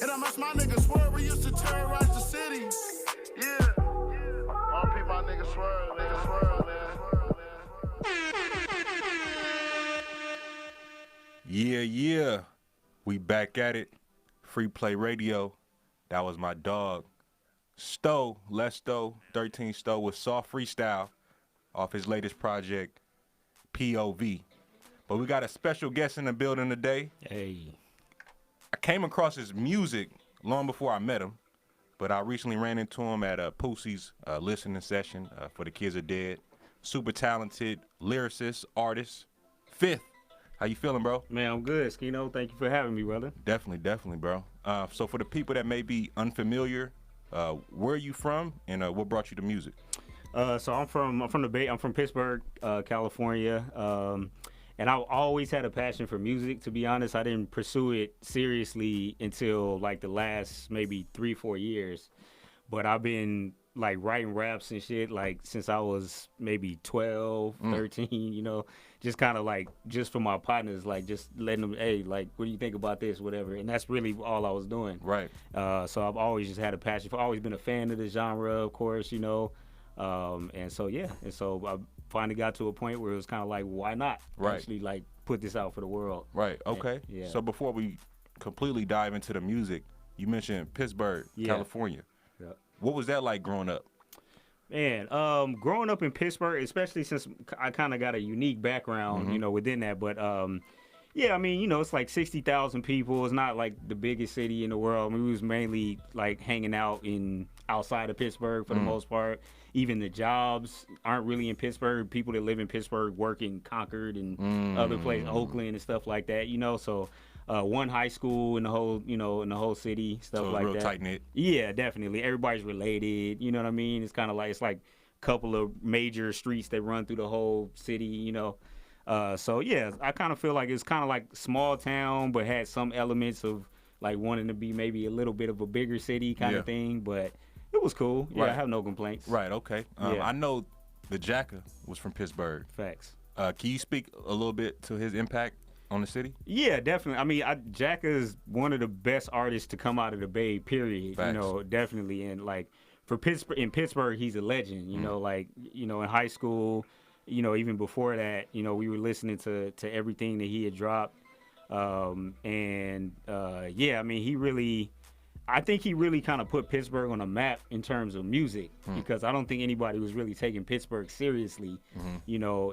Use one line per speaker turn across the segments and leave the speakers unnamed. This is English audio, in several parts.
And I miss my nigga Swerve, we used to terrorize the city. Yeah. RP my nigga Swerve,
Yeah, yeah. We back at it. Free Play Radio. That was my dog. Stowe, Les Stowe, 13 Stowe with Soft Freestyle off his latest project, POV. But we got a special guest in the building today.
Hey.
I came across his music long before I met him, but I recently ran into him at Poosie's listening session for The Kids Are Dead. Super talented lyricist, artist, Fifth. How you feeling, bro?
Man, I'm good, Scino. Thank you for having me, brother.
Definitely, bro. So for the people that may be unfamiliar, where are you from, and what brought you to music?
So I'm from the Bay. I'm from Pittsburg, California, and I always had a passion for music. To be honest, I didn't pursue it seriously until like the last maybe 3-4 years. But I've been like writing raps and shit like since I was maybe 12, 13, you know, just kind of like just for my partners, like just letting them, hey, like, what do you think about this, whatever. And that's really all I was doing.
Right.
So I've always just had a passion for, always been a fan of the genre, of course, you know. And so, yeah. And so I finally got to a point where it was kind of like, why not actually like put this out for the world?
Right. Okay.
And, yeah.
So before we completely dive into the music, you mentioned Pittsburg, California.
Yeah.
What was that like growing up?
Man, growing up in Pittsburgh, especially since I kind of got a unique background, you know, within that. But, yeah, I mean, you know, it's like 60,000 people. It's not like the biggest city in the world. I mean, we was mainly like hanging out outside of Pittsburgh for the most part. Even the jobs aren't really in Pittsburgh. People that live in Pittsburgh work in Concord and other places, Oakland and stuff like that, you know. So one high school in the whole city, stuff
So
like
real
that.
tight knit.
Yeah, definitely. Everybody's related. You know what I mean? It's kind of like a couple of major streets that run through the whole city. You know. So yeah, I kind of feel like it's kind of like small town, but had some elements of like wanting to be maybe a little bit of a bigger city kind of thing. But it was cool. Yeah,
Right.
I have no complaints.
Right. Okay.
Yeah.
I know the Jacka was from Pittsburgh.
Facts.
Can you speak a little bit to his impact on the city?
Yeah, definitely. I mean, Jack is one of the best artists to come out of the Bay, period.
Facts.
You know, definitely. And like in Pittsburgh, he's a legend, you know, like, you know, in high school, you know, even before that, you know, we were listening to everything that he had dropped. Yeah, I mean, I think he really kind of put Pittsburgh on a map in terms of music because I don't think anybody was really taking Pittsburgh seriously, you know,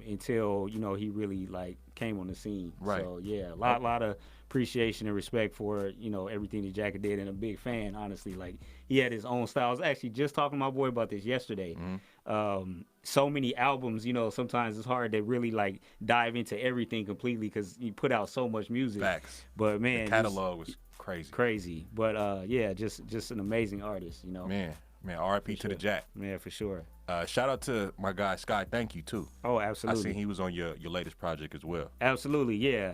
until, you know, he really like came on the scene.
Right.
So yeah, a lot of appreciation and respect for, you know, everything that Jacka did, and a big fan, honestly. Like, he had his own style. I was actually just talking to my boy about this yesterday. So many albums, you know, sometimes it's hard to really like dive into everything completely because you put out so much music.
Facts.
But man,
The catalog was crazy.
But yeah, just an amazing artist, you know.
Man, RIP to the Jack.
Yeah, for sure.
Shout out to my guy Sky. Thank you too.
Oh,
I
absolutely.
seen he was on your latest project as well.
Absolutely, yeah.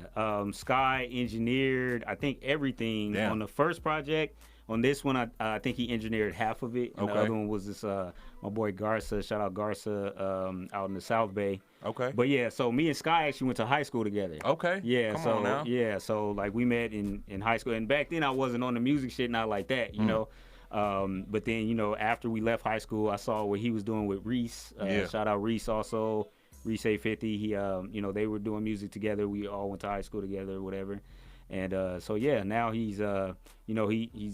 Sky engineered, I think, everything on the first project. On this one, I think he engineered half of it. And the other one was this my boy Garza. Shout out Garza out in the South Bay.
Okay.
But yeah, so me and Sky actually went to high school together.
Okay.
Yeah.
Come
so
on now.
yeah, so like we met in high school, and back then I wasn't on the music shit, not like that, you know. But then, you know, after we left high school, I saw what he was doing with Reese. Shout out Reese also. Reese A50. He, you know, they were doing music together. We all went to high school together or whatever. And so yeah, now he's you know, he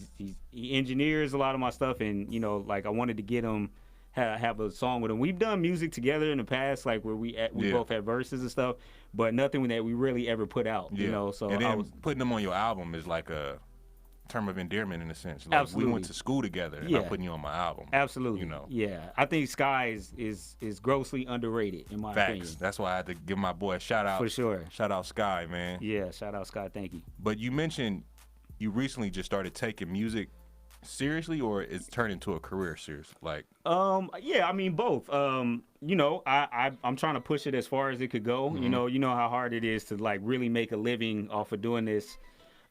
engineers a lot of my stuff, and you know, like I wanted to get him have a song with him. We've done music together in the past, like where we both had verses and stuff, but nothing that we really ever put out. You know, so
and then putting them on your album is like a term of endearment in a sense. Like,
absolutely.
We went to school together, and I'm putting you on my album.
Absolutely.
You know.
Yeah, I think Sky is grossly underrated in my opinion.
That's why I had to give my boy a shout out.
For sure.
Shout out Sky, man.
Yeah, shout out Sky. Thank you.
But you mentioned you recently just started taking music seriously, or it's turned into a career seriously? Like,
yeah, I mean both. You know, I'm trying to push it as far as it could go. You know how hard it is to like really make a living off of doing this.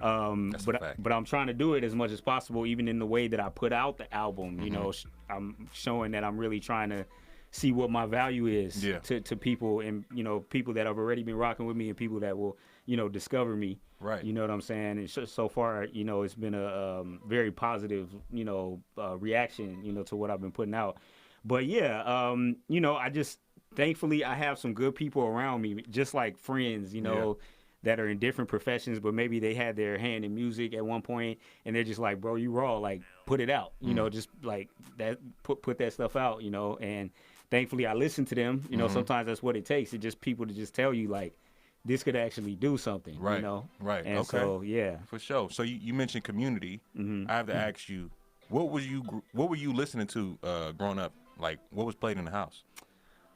But I'm trying to do it as much as possible, even in the way that I put out the album. You know, I'm showing that I'm really trying to see what my value is to people, and you know, people that have already been rocking with me and people that will discover me.
Right.
You know what I'm saying? And so far, it's been a very positive, reaction, to what I've been putting out. But yeah, I just thankfully I have some good people around me, just like friends, that are in different professions, but maybe they had their hand in music at one point, and they're just like, bro, you raw, like put it out, just like that, put that stuff out, and thankfully I listen to them. Sometimes that's what it takes. It's just people to just tell you like, this could actually do something,
right? Right.
And
okay.
So yeah,
for sure. So you mentioned community. I have to ask you, what were you listening to growing up? Like, what was played in the house?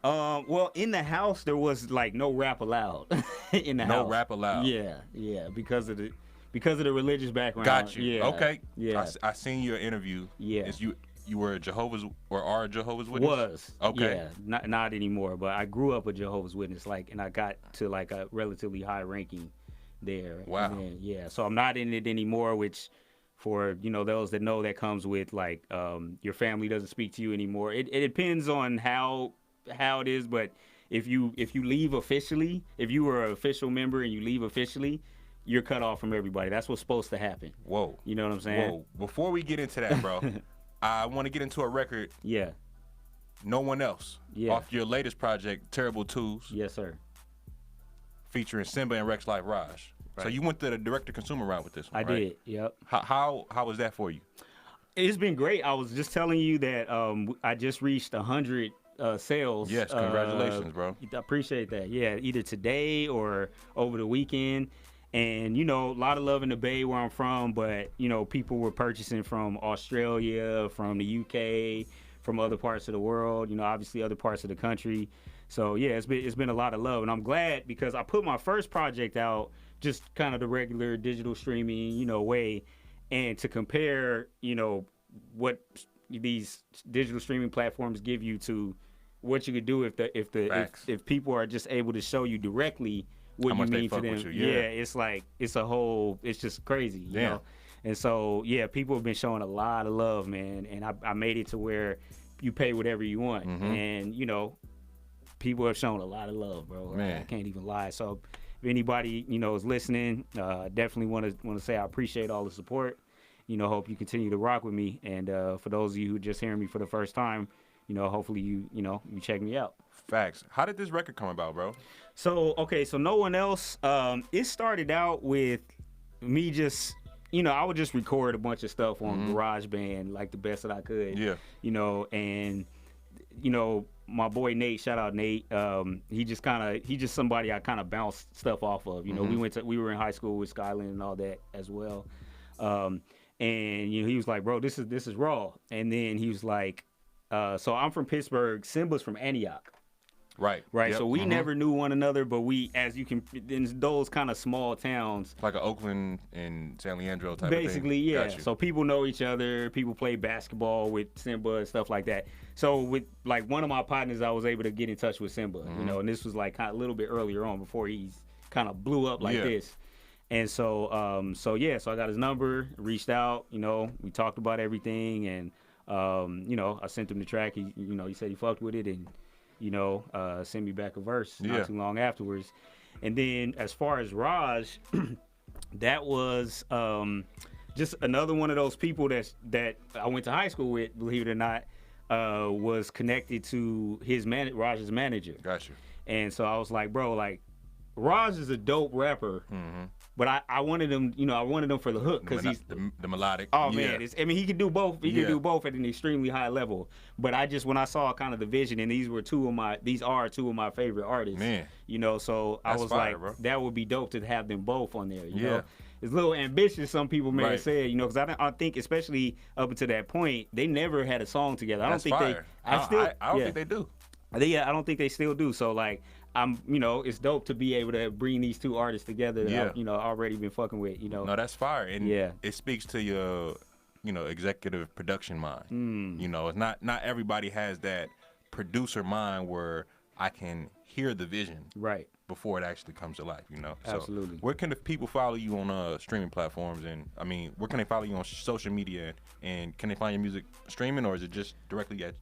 Well, in the house there was like no rap allowed. In the house,
no rap allowed.
Yeah, because of the religious background.
Got you.
Yeah.
Okay.
Yeah.
I seen your interview.
Yeah.
Is you were a Jehovah's or are a Jehovah's Witness?
Was.
Okay.
Yeah. Not anymore, but I grew up a Jehovah's Witness, and I got to like a relatively high ranking there.
Wow.
And then, yeah. So I'm not in it anymore, which for those that know, that comes with like your family doesn't speak to you anymore. It depends on how it is, but if you leave officially, if you were an official member and you leave officially, you're cut off from everybody. That's what's supposed to happen.
Whoa.
You know what I'm saying?
Whoa. Before we get into that, bro, I want to get into a record.
Yeah.
No One Else.
Yeah.
Off your latest project, Terrible Twos.
Yes, sir.
Featuring Simba and Rex Life Raj. Right. So you went the direct-to-consumer route with this one,
I
right?
did, yep.
How was that for you?
It's been great. I was just telling you that I just reached 100 sales.
Yes, congratulations, bro.
I appreciate that. Yeah, either today or over the weekend. And, a lot of love in the Bay where I'm from, but, people were purchasing from Australia, from the UK, from other parts of the world, obviously other parts of the country. So, yeah, it's been a lot of love. And I'm glad because I put my first project out just kind of the regular digital streaming, way. And to compare, what these digital streaming platforms give you to what you could do if people are just able to show you directly what you mean to them. It's like it's just crazy, you know. And so people have been showing a lot of love, man. And I made it to where you pay whatever you want, and people have shown a lot of love, bro. Man. I can't even lie. So if anybody is listening, definitely want to say I appreciate all the support. Hope you continue to rock with me. And for those of you who just hearing me for the first time, hopefully you check me out.
Facts. How did this record come about, bro?
So No One Else, it started out with me just, I would just record a bunch of stuff on GarageBand, like the best that I could.
Yeah.
And, my boy Nate, shout out Nate, he's just somebody I kind of bounced stuff off of. We were in high school with Skyland and all that as well. And he was like, bro, this is raw. And then he was like, so I'm from Pittsburgh, Simba's from Antioch.
Right.
Yep. So we never knew one another, but as you can, in those kind of small towns.
Like an Oakland and San Leandro type
basically,
of thing.
Yeah. So people know each other. People play basketball with Simba and stuff like that. So with like one of my partners, I was able to get in touch with Simba, and this was like kind of a little bit earlier on before he's kind of blew up like this. And so, so I got his number, reached out, we talked about everything, and, I sent him the track. He said he fucked with it, and, sent me back a verse not too long afterwards. And then as far as Raj, that was just another one of those people that I went to high school with, believe it or not, was connected to Raj's manager.
Gotcha. And
so I was like, bro, like, Raj is a dope rapper, but I wanted him, I wanted him for the hook because he's
the melodic.
Oh man, he can do both. He can do both at an extremely high level. But when I saw kind of the vision, and these are two of my favorite artists. Man, so I was fire, like, bro. That would be dope to have them both on there. You know, it's a little ambitious. Some people may have said, because I think especially up until that point, they never had a song together. I don't think
fire.
I don't
think they do.
Yeah, I don't think they still do. So like, it's dope to be able to bring these two artists together that I've, already been fucking with, No,
that's fire. And it speaks to your, executive production mind. It's not everybody has that producer mind where I can hear the vision before it actually comes to life, So
absolutely.
Where can the people follow you on streaming platforms? And I mean, where can they follow you on social media? And can they find your music streaming, or is it just directly at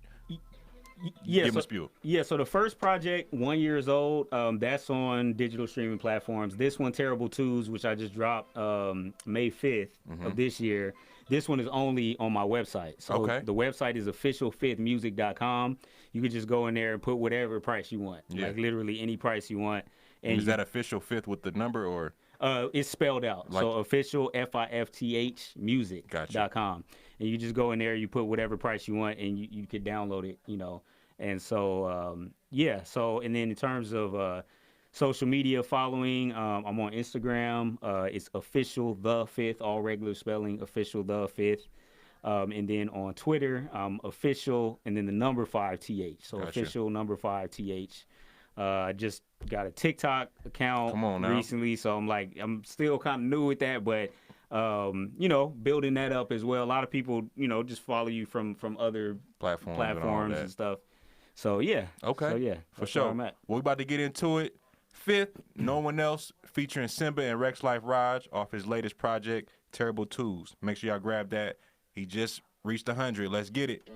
Yeah,
Give them a spiel.
Yeah, so the first project, 1 year old, that's on digital streaming platforms. This one, Terrible Twos, which I just dropped May 5th of this year. This one is only on my website. So the website is officialfifthmusic.com. You can just go in there and put whatever price you want, like literally any price you want. And
is that official fifth with the number or?
It's spelled out. So official FIFTH music.com. And you just go in there, you put whatever price you want, and you could download it, you know. And so, so, and then in terms of social media following, I'm on Instagram. It's official the fifth, all regular spelling, official the fifth. And then on Twitter, official, and then the number 5TH. So official number 5TH. I just got a TikTok account recently, so I'm still kind of new with that, but you know, building that up as well. A lot of people, you know, just follow you from other platforms and stuff. So yeah.
Okay.
So yeah,
for sure. Well, we about to get into it. Fifth, No One Else, featuring Simba and Rex Life Raj off his latest project, Terrible Twos. Make sure y'all grab that. He just reached 100. Let's get it.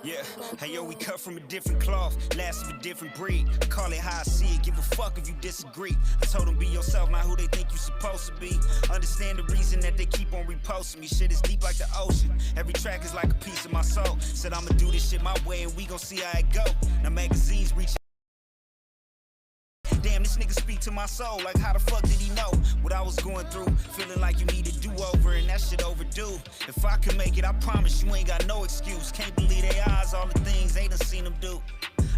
Yeah, hey yo, we cut from a different cloth, last of a different breed. Call it how I see it, give a fuck if you disagree. I told them be yourself, not who they think you supposed to be. Understand the reason that they keep on reposting me. Shit is deep like the ocean, every track is like a piece of my soul. Said I'ma do this shit my way and we gon' see how it go. Now magazines reach. Damn, this nigga speak to my soul, like how the fuck did he know what I was going through? Feeling like you need to do over and that shit overdue. If I can make it, I promise you ain't got no excuse. Can't believe they eyes, all the things they done seen them do.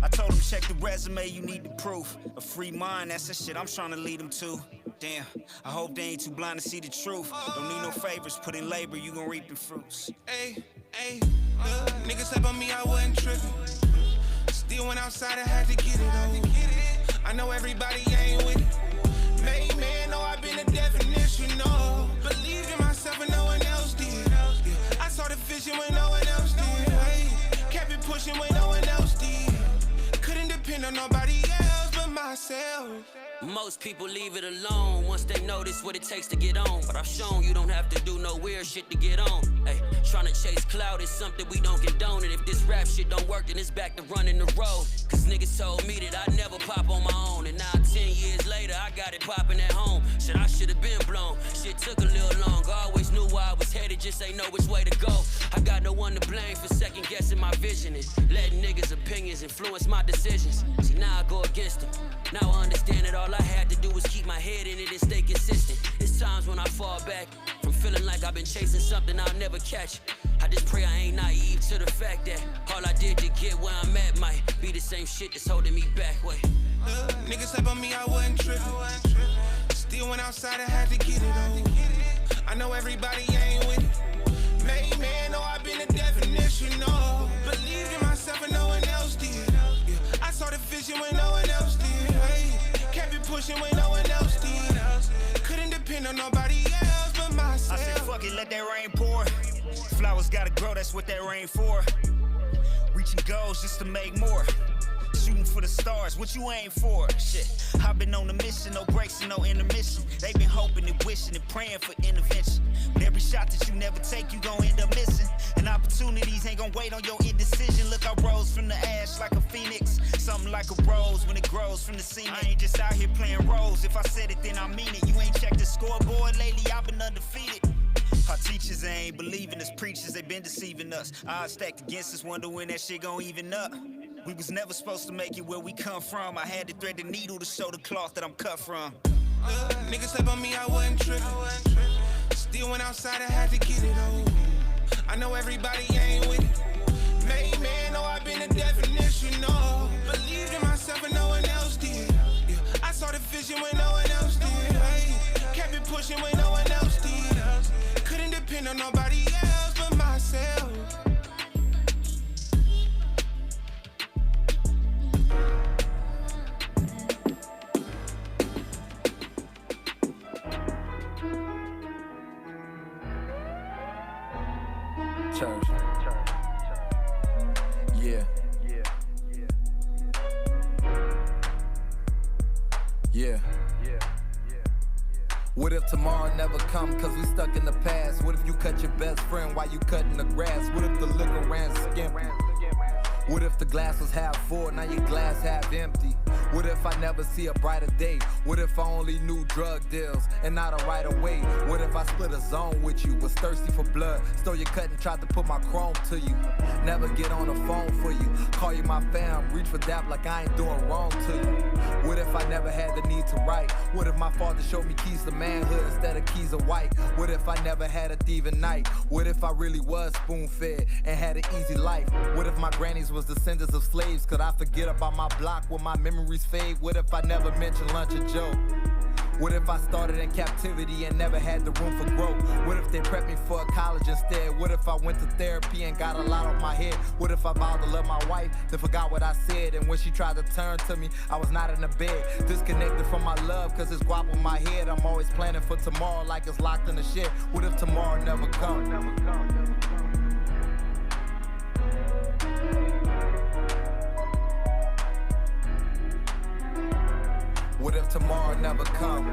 I told them check the resume, you need the proof. A free mind, that's the shit I'm trying to lead them to. Damn, I hope they ain't too blind to see the truth. Don't need no favors, put in labor, you gon' reap the fruits.
Hey, niggas slept on me, I wasn't tripping. Still went outside, I had to get it on. I know everybody ain't with it. Made man, know I've been the definition, no. Believed in myself and no one else did. Yeah. I saw the vision when no one else did. Hey. Kept it pushing when no one else did. Couldn't depend on nobody else but myself.
Most people leave it alone once they notice what it takes to get on. But I've shown you don't have to do no weird shit to get on. Hey, trying to chase clout is something we don't condone. And if this rap shit don't work, then it's back to running the road. Cause niggas told me that I'd never pop on my own. And now 10 years later, I got it popping at home. Shit, I should've been blown. Shit took a little long. I always knew where I was headed, just ain't know which way to go. I got no one to blame for second guessing my vision and letting niggas' opinions influence my decisions. See, now I go against them. Now I understand that all I had to do was keep my head in it and stay consistent. It's times when I fall back from feeling like I've been chasing something I'll never catch. I just pray I ain't naive to the fact that all I did to get where I'm at might be the same shit that's holding me back. Wait.
Niggas slept on me, I wasn't tripping. Still went outside, I had to get it on. I know everybody ain't with it. Made man, know I've been the definition, no. Believed in myself and no one else did. Yeah. I saw the vision when no one else did. Hey. Kept it pushing when no one else did. Couldn't depend on nobody else but myself.
I said fuck it, let that rain pour. Flowers gotta grow, that's what that rain for. Reaching goals just to make more. Shooting for the stars, what you aim for? Shit, I've been on a mission, no breaks and no intermission. They been hoping and wishing and praying for intervention. But every shot that you never take, you gon' end up missing. And opportunities ain't gon' wait on your indecision. Look, I rose from the ash like a phoenix. Something like a rose when it grows from the semen. I ain't just out here playing roles. If I said it, then I mean it. You ain't checked the scoreboard lately, I've been undefeated. Our teachers ain't believing us, preachers, they been deceiving us. Odds stacked against us, wonder when that shit gon' even up. We was never supposed to make it where we come from. I had to thread the needle to show the cloth that I'm cut from.
Niggas slept on me, I wasn't tripping. Still went outside, I had to get it on. I know everybody ain't with it. Made man, know I've been the definition, no. Believed in myself and no one else did. Yeah. I saw the vision when no one else did. Hey. Kept it pushing when no one else did. Couldn't depend on nobody else but myself.
church. Yeah. Yeah. What if tomorrow never come cause we stuck in the past? What if you cut your best friend while you cutting the grass? What if the liquor ran skimpy? What if the glass was half full, now your glass half empty? What if I never see a brighter day? What if I only knew drug deals and not a right away? What if I split a zone with you, was thirsty for blood, stole your cut and tried to put my chrome to you? Never get on the phone for you, call you my fam, reach for dap like I ain't doing wrong to you. What if I never had the need to write? What if my father showed me keys to manhood instead of keys of white? What if I never had a thieving night? What if I really was spoon-fed and had an easy life? What if my grannies was descendants of slaves? Could I forget about my block when my memories fade? What if I never mentioned lunch or Joe? What if I started in captivity and never had the room for growth? What if they prepped me for a college instead? What if I went to therapy and got a lot off my head? What if I vowed to love my wife, then forgot what I said? And when she tried to turn to me, I was not in the bed. Disconnected from my love, cause it's guap on my head. I'm always planning for tomorrow like it's locked in the shed. What if tomorrow never comes? What if tomorrow never come?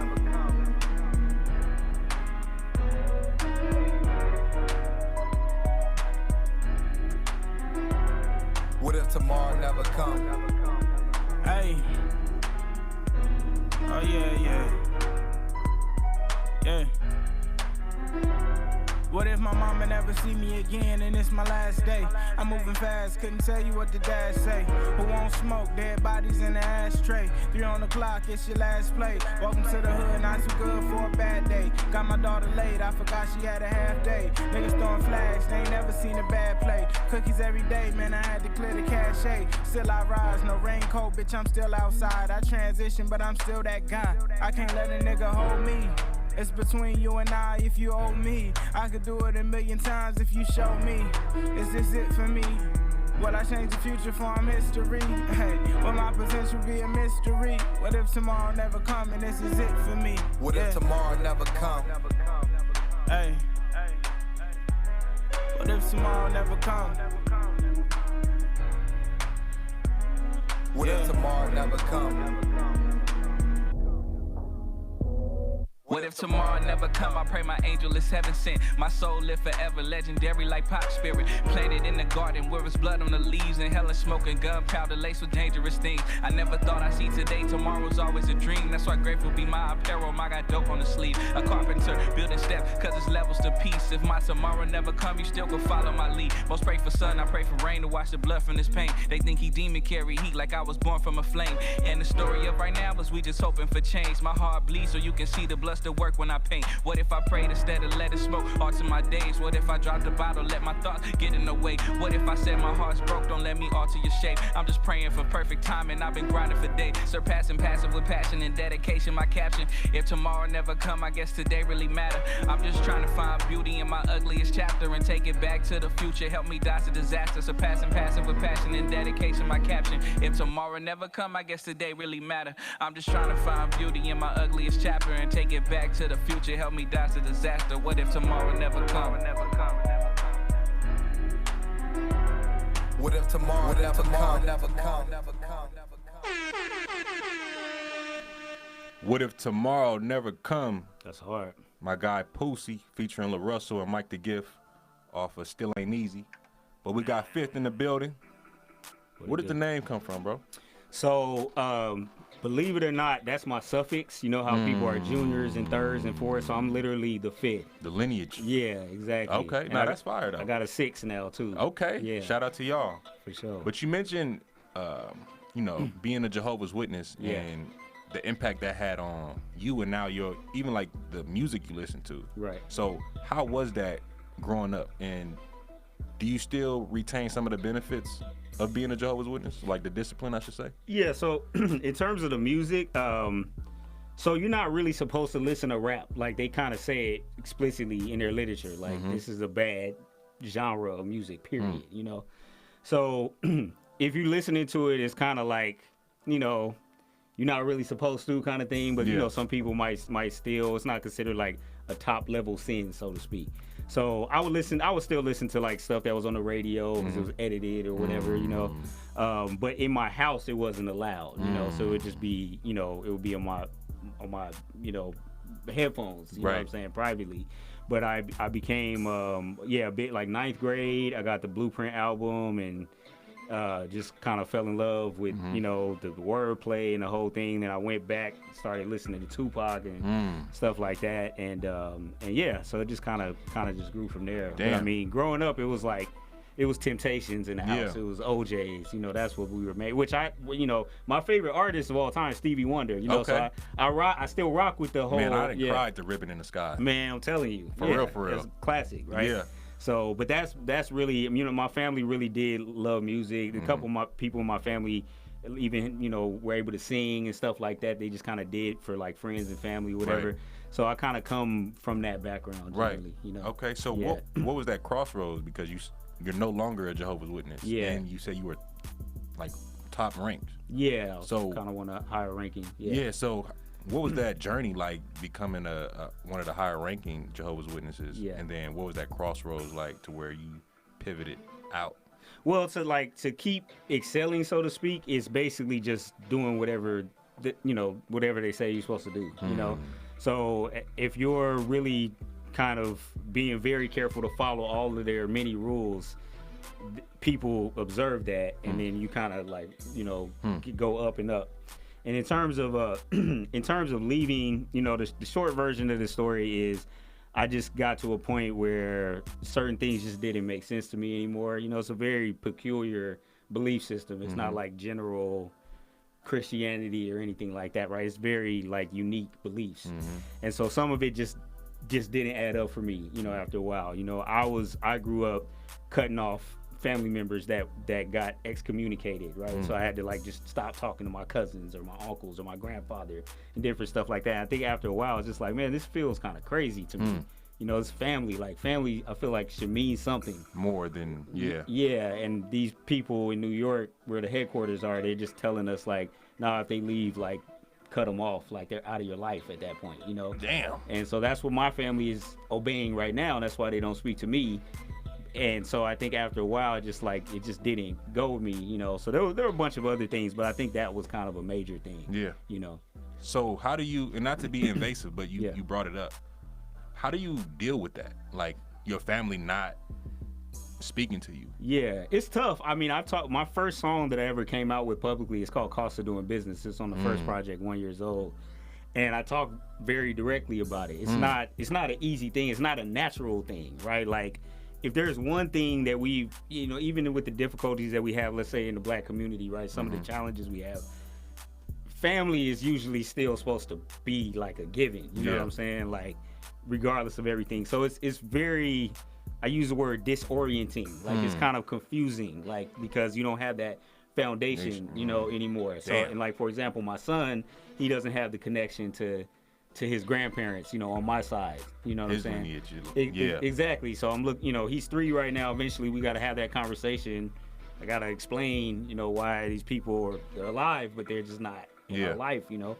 What if tomorrow never come?
Hey. Oh yeah. What if my mama never see me again and it's my last day? I'm moving fast, couldn't tell you what the dash say. Who won't smoke? Dead bodies in the ashtray. 3 on the clock, it's your last play. Welcome to the hood, not too good for a bad day. Got my daughter late, I forgot she had a half day. Niggas throwing flags, they ain't never seen a bad play. Cookies every day, man, I had to clear the cachet. Still I rise, no raincoat, bitch, I'm still outside. I transition, but I'm still that guy. I can't let a nigga hold me. It's between you and I if you owe me. I could do it 1,000,000 times if you show me. Is this it for me? Will I change the future for I'm history? Hey, will my potential be a mystery? What if tomorrow never come and this is it for me?
What if tomorrow never come?
Hey. What if tomorrow never come?
What if tomorrow never come?
What if tomorrow never come? I pray my angel is heaven sent. My soul live forever, legendary like Pop Spirit. Planted in the garden where it's blood on the leaves and hell and smoke and gunpowder laced with dangerous things. I never thought I'd see today. Tomorrow's always a dream. That's why grateful be my apparel. I got dope on the sleeve. A carpenter building steps cause it's levels to peace. If my tomorrow never come, you still can follow my lead. Most pray for sun, I pray for rain to wash the blood from this pain. They think he demon carry heat like I was born from a flame. And the story of right now is we just hoping for change. My heart bleeds so you can see the blood still work when I paint. What if I prayed instead of let it smoke alter my days? What if I dropped the bottle, let my thoughts get in the way? What if I said my heart's broke, don't let me alter your shape? I'm just praying for perfect timing, I've been grinding for days. Surpassing passive with passion and dedication, my caption. If tomorrow never come, I guess today really matter. I'm just trying to find beauty in my ugliest chapter and take it back to the future. Help me dodge the disaster. Surpassing passive with passion and dedication, my caption. If tomorrow never come, I guess today really matter. I'm just trying to find beauty in my ugliest chapter and take it back to the future. Help me dodge the disaster. What if tomorrow never come?
What if tomorrow never come?
What if tomorrow never come?
That's hard.
My guy Pussy featuring La Russell and Mike the Gift off of Still Ain't Easy. But we got Fifth in the building. Where did the name come from, bro?
So, believe it or not, that's my suffix. You know how people are juniors and thirds and fourths, so I'm literally the fifth.
The lineage.
Yeah, exactly.
Okay, now that's fire though.
I got a 6 now too.
Okay,
yeah.
Shout out to y'all.
For sure.
But you mentioned, you know, being a Jehovah's Witness and the impact that had on you and now your, even like the music you listen to.
Right.
So how was that growing up? And do you still retain some of the benefits of being a Jehovah's Witness? Like the discipline, I should say?
Yeah, so in terms of the music, so you're not really supposed to listen to rap. Like they kind of say it explicitly in their literature. Like this is a bad genre of music, period, you know? So if you're listening to it, it's kind of like, you know, you're not really supposed to kind of thing, but you know, some people might still, it's not considered like a top level sin, so to speak. So I would still listen to like stuff that was on the radio because it was edited or whatever, you know. But in my house, it wasn't allowed, you know. So it would just be, you know, it would be on my, you know, headphones, you know what I'm saying, privately. But I became, a bit like 9th grade. I got the Blueprint album and just kind of fell in love with, you know, the wordplay and the whole thing. Then I went back, started listening to Tupac and stuff like that. And yeah, so it just kind of just grew from there. But, I mean, growing up, it was like, it was Temptations in the house. It was OJ's. You know, that's what we were made. Which you know, my favorite artist of all time is Stevie Wonder. You know, so I still rock with the whole.
Man, I done cried to Ribbon in the Sky.
Man, I'm telling you,
for real,
it's classic, right?
Yeah.
So, but that's really, you know, my family really did love music. A couple of my people in my family, even, you know, were able to sing and stuff like that. They just kind of did for like friends and family, whatever. Right. So I kind of come from that background, generally, you know.
Okay, so what was that crossroads? Because you're no longer a Jehovah's Witness. Yeah. And you said you were like top ranked.
Yeah. So kind of want a higher ranking.
Yeah. So what was that journey like, becoming one of the higher ranking Jehovah's Witnesses? Yeah. And then what was that crossroads like to where you pivoted out?
Well, to keep excelling, so to speak, is basically just doing whatever whatever they say you're supposed to do. You know. So if you're really kind of being very careful to follow all of their many rules, people observe that, and then you kind of like, you know, go up and up. And in terms of leaving, you know, the short version of the story is I just got to a point where certain things just didn't make sense to me anymore. You know, it's a very peculiar belief system. It's not like general Christianity or anything like that, right? It's very like unique beliefs. And so some of it just didn't add up for me, you know, after a while. You know, I grew up cutting off family members that got excommunicated, right? So I had to like just stop talking to my cousins or my uncles or my grandfather and different stuff like that. I think after a while, it's just like, man, this feels kind of crazy to me. You know, it's family. Like family, I feel like should mean something
more than
Yeah, and these people in New York, where the headquarters are, they're just telling us like, nah, if they leave, like, cut them off, like they're out of your life at that point, you know.
Damn.
And so that's what my family is obeying right now, and that's why they don't speak to me. And so I think after a while, it just didn't go with me, you know. So there were a bunch of other things, but I think that was kind of a major thing. Yeah. You know.
So how do you, and not to be invasive, but you brought it up. How do you deal with that? Like your family not speaking to you?
Yeah, it's tough. I mean, my first song that I ever came out with publicly is called Cost of Doing Business. It's on the first project, 1 year old. And I talk very directly about it. It's not an easy thing. It's not a natural thing, right? Like, if there's one thing that we, you know, even with the difficulties that we have, let's say in the black community, right, some of the challenges we have, family is usually still supposed to be like a given, you know what I'm saying? Like, regardless of everything. So it's very, I use the word disorienting, like it's kind of confusing, like, because you don't have that foundation, you know, anymore. So, and like, for example, my son, he doesn't have the connection to his grandparents, you know, on my side, you know what I'm saying? Exactly. So I'm you know, he's 3 right now. Eventually we got to have that conversation. I got to explain, you know, why these people they're alive, but they're just not in our life, you know?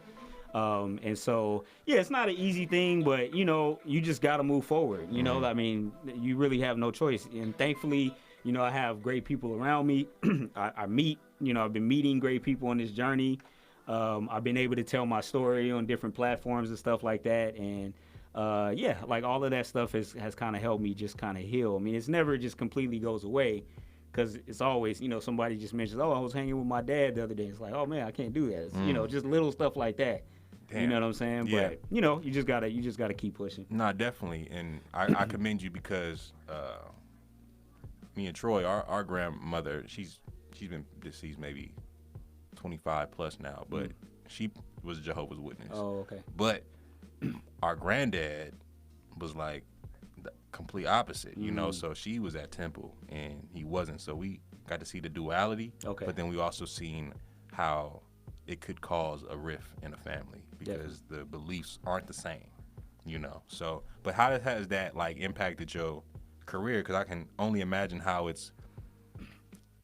And so, it's not an easy thing, but, you know, you just got to move forward, you know? I mean, you really have no choice. And thankfully, you know, I have great people around me. I meet, you know, I've been meeting great people on this journey. I've been able to tell my story on different platforms and stuff like that. And, like all of that stuff has kind of helped me just kind of heal. I mean, it's never just completely goes away, because it's always, you know, somebody just mentions, oh, I was hanging with my dad the other day. It's like, oh man, I can't do that. It's, you know, just little stuff like that. Damn. You know what I'm saying? Yeah. But, you know, you just gotta keep pushing.
Nah, definitely. And I commend you, because me and Troy, our grandmother, she's been deceased maybe 25 plus now, but she was a Jehovah's Witness.
Oh, okay.
But our granddad was like the complete opposite, you know, so she was at Temple and he wasn't. So we got to see the duality, but then we also seen how it could cause a rift in a family, because the beliefs aren't the same, you know. So, but how has that like impacted your career? Because I can only imagine how it's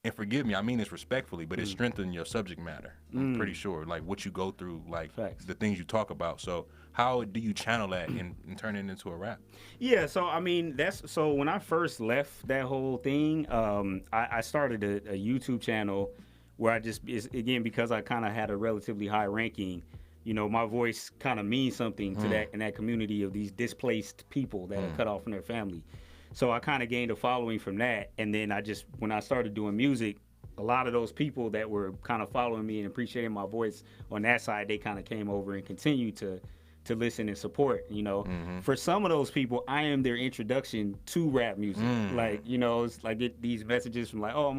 and forgive me, I mean this respectfully, but it strengthened your subject matter. I'm pretty sure, like what you go through, like
Facts.
the things you talk about. So how do you channel that and turn it into a rap?
Yeah, so I mean, so when I first left that whole thing, I started a YouTube channel where I just, again, because I kind of had a relatively high ranking, you know, my voice kind of means something to that in that community of these displaced people that are cut off from their family. So I kind of gained a following from that, and then when I started doing music, a lot of those people that were kind of following me and appreciating my voice on that side, they kind of came over and continued to listen and support, you know. For some of those people, I am their introduction to rap music. Like, you know, it's like get these messages from like, oh,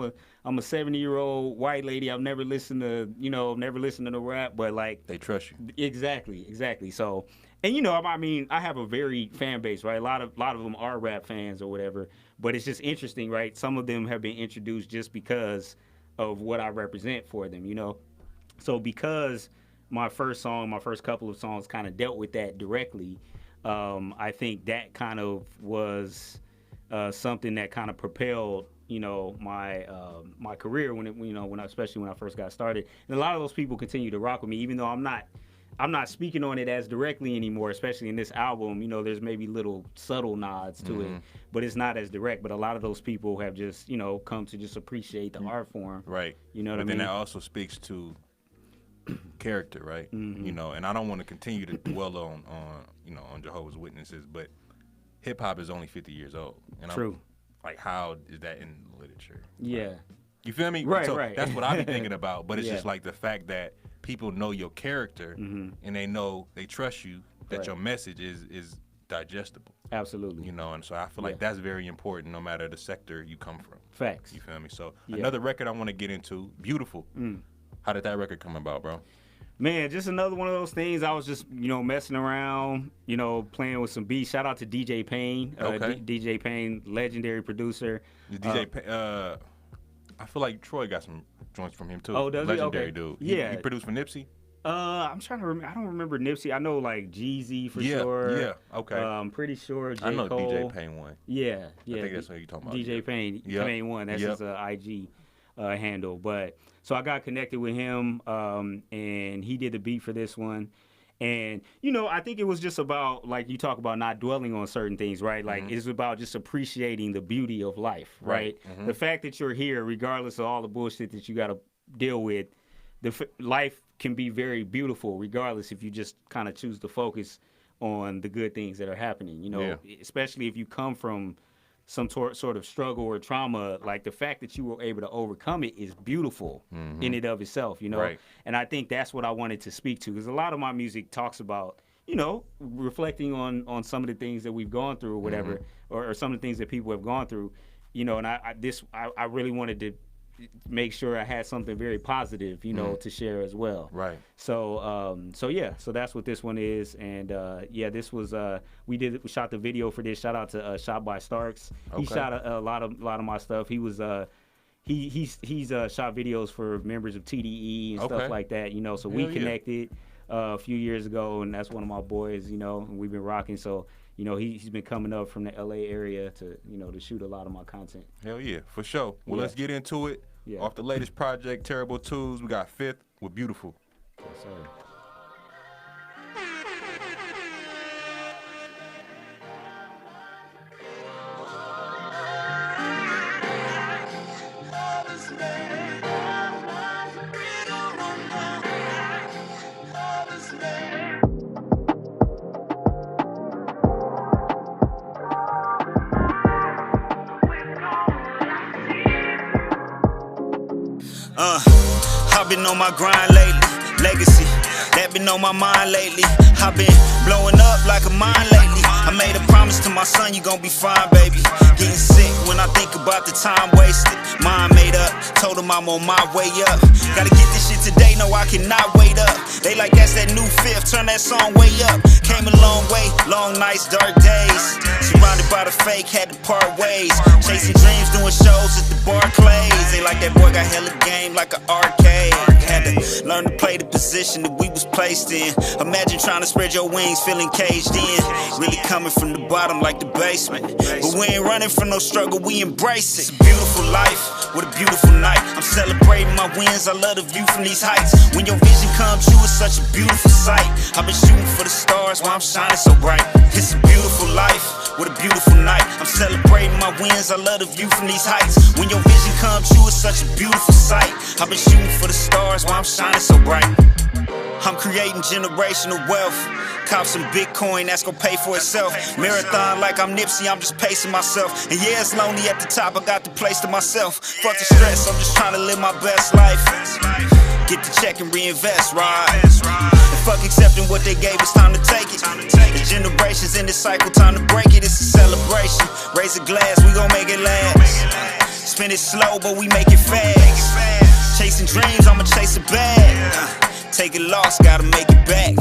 I'm a 70-year-old white lady. I've never listened to the rap, but like
They trust you.
Exactly. So, and you know, I mean, I have a varied fan base, right? A lot of them are rap fans or whatever, but it's just interesting, right? Some of them have been introduced just because of what I represent for them, you know. So because my first couple of songs kind of dealt with that directly, I think that kind of was something that kind of propelled, you know, my career especially when I first got started. And a lot of those people continue to rock with me, even though I'm not speaking on it as directly anymore, especially in this album. You know, there's maybe little subtle nods to it, but it's not as direct. But a lot of those people have just, you know, come to just appreciate the art form.
Right.
You know what I mean?
But then that also speaks to character, right? You know, and I don't want to continue to dwell on Jehovah's Witnesses, but hip hop is only 50 years old. And
True.
Like, how is that in literature?
Yeah.
You feel me?
Right,
so
right.
That's what I be thinking about. But it's
Yeah.
just like the fact that people know your character and they trust you, that
Right.
your message is digestible.
Absolutely.
You know, and so I feel like that's very important no matter the sector you come from.
Facts.
You feel me? So
Yeah.
another record I want to get into, Beautiful. How did that record come about, bro?
Man, just another one of those things. I was just, you know, messing around, you know, playing with some beats. Shout out to DJ Payne.
Okay.
DJ Payne, legendary producer.
The DJ, I feel like Troy got some joints from him too.
Oh, does he?
Legendary
Okay.
dude.
Yeah.
He produced for Nipsey?
I'm trying to remember. I don't remember Nipsey. I know like Jeezy for
Yeah,
sure.
yeah, okay.
I'm pretty sure J.
I know
Cole.
DJ Payne one.
Yeah.
I think that's what you're talking about.
DJ
yeah.
Payne.
Yep.
Payne one. That's
Yep.
his IG handle. But so I got connected with him, and he did the beat for this one. And, you know, I think it was just about, like you talk about not dwelling on certain things, right? Like, it's about just appreciating the beauty of life, right? The fact that you're here, regardless of all the bullshit that you got to deal with, life can be very beautiful, regardless if you just kind of choose to focus on the good things that are happening, you know, especially if you come from some sort of struggle or trauma. Like, the fact that you were able to overcome it is beautiful in and of itself, you know?
Right.
And I think that's what I wanted to speak to, because a lot of my music talks about, you know, reflecting on some of the things that we've gone through or whatever, or some of the things that people have gone through, you know, and I really wanted to make sure I had something very positive, you know, to share as well.
Right.
So so that's what this one is, and this was we shot the video for this. Shout out to Shot by Starks. He shot a lot of my stuff. He was he's shot videos for members of TDE and stuff like that, you know. So we connected a few years ago, and that's one of my boys, you know, and we've been rocking. So, you know, he's been coming up from the LA area to, you know, to shoot a lot of my content.
Hell yeah, for sure. Well, let's get into it.
Yeah.
Off the latest project, Terrible Twos, we got Fifth with Beautiful.
Yes, sir.
I've been on my grind lately, legacy, that been on my mind lately. I've been blowing up like a mine lately. I made a promise to my son, you gon' be fine, baby. Getting sick when I think about the time wasted. Mind made up, told him I'm on my way up. Gotta get this shit today, no I cannot wait up. They like that's that new Fifth, turn that song way up. Came a long way, long nights, dark days. Surrounded by the fake, had to part ways. Chasing dreams, doing shows at the Barclays. They like that boy got hella game like an arcade. Had to learn to play the position that we was placed in. Imagine trying to spread your wings, feeling caged in. Really coming from the bottom like the basement. But we ain't running running from no struggle, we embrace it. It's a beautiful life, with a beautiful night. I'm celebrating my wins, I love the view from these heights. When your vision comes true, it's such a beautiful sight. I've been shooting for the stars while I'm shining so bright. It's a beautiful life, with a beautiful night. I'm celebrating my wins, I love the view from these heights. When your vision comes true, it's such a beautiful sight. I've been shooting for the stars while I'm shining so bright. I'm creating generational wealth. Cop some Bitcoin, that's gon' pay for itself. Marathon like I'm Nipsey, I'm just pacing myself. And yeah, it's lonely at the top, I got the place to myself. Fuck the stress, I'm just trying to live my best life. Get the check and reinvest, right? And fuck accepting what they gave, it's time to take it. The generations in this cycle, time to break it. It's a celebration. Raise a glass, we gon' make it last. Spin it slow, but we make it fast. Chasing dreams, I'ma chase it back. Take a loss, gotta make it back.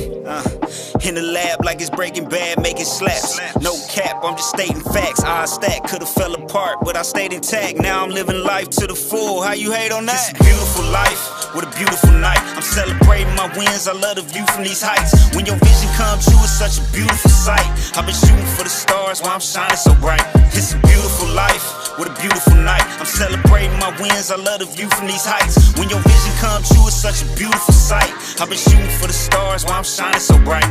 In the lab like it's Breaking Bad, making slaps. No cap, I'm just stating facts. I stack, could've fell apart, but I stayed intact. Now I'm living life to the full. How you hate on that? It's a beautiful life, with a beautiful night. I'm celebrating my wins, I love the view from these heights. When your vision comes true, it's such a beautiful sight. I've been shooting for the stars while I'm shining so bright. It's a beautiful life, with a beautiful night. I'm celebrating my wins, I love the view from these heights. When your vision comes true, it's such a beautiful sight. I've been shooting for the stars while I'm shining so bright.